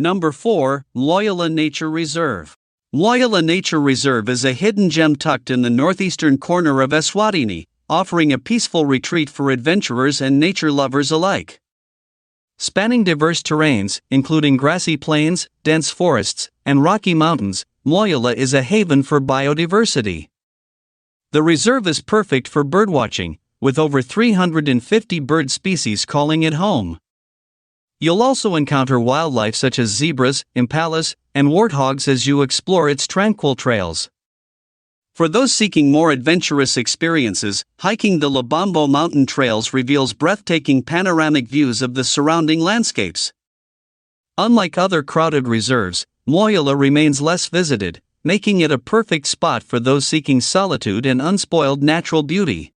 Number 4, Mlawula Nature Reserve. Mlawula Nature Reserve is a hidden gem tucked in the northeastern corner of Eswatini, offering a peaceful retreat for adventurers and nature lovers alike. Spanning diverse terrains, including grassy plains, dense forests, and rocky mountains, Mlawula is a haven for biodiversity. The reserve is perfect for birdwatching, with over 350 bird species calling it home. You'll also encounter wildlife such as zebras, impalas, and warthogs as you explore its tranquil trails. For those seeking more adventurous experiences, hiking the Lubombo mountain trails reveals breathtaking panoramic views of the surrounding landscapes. Unlike other crowded reserves, Mlawula remains less visited, making it a perfect spot for those seeking solitude and unspoiled natural beauty.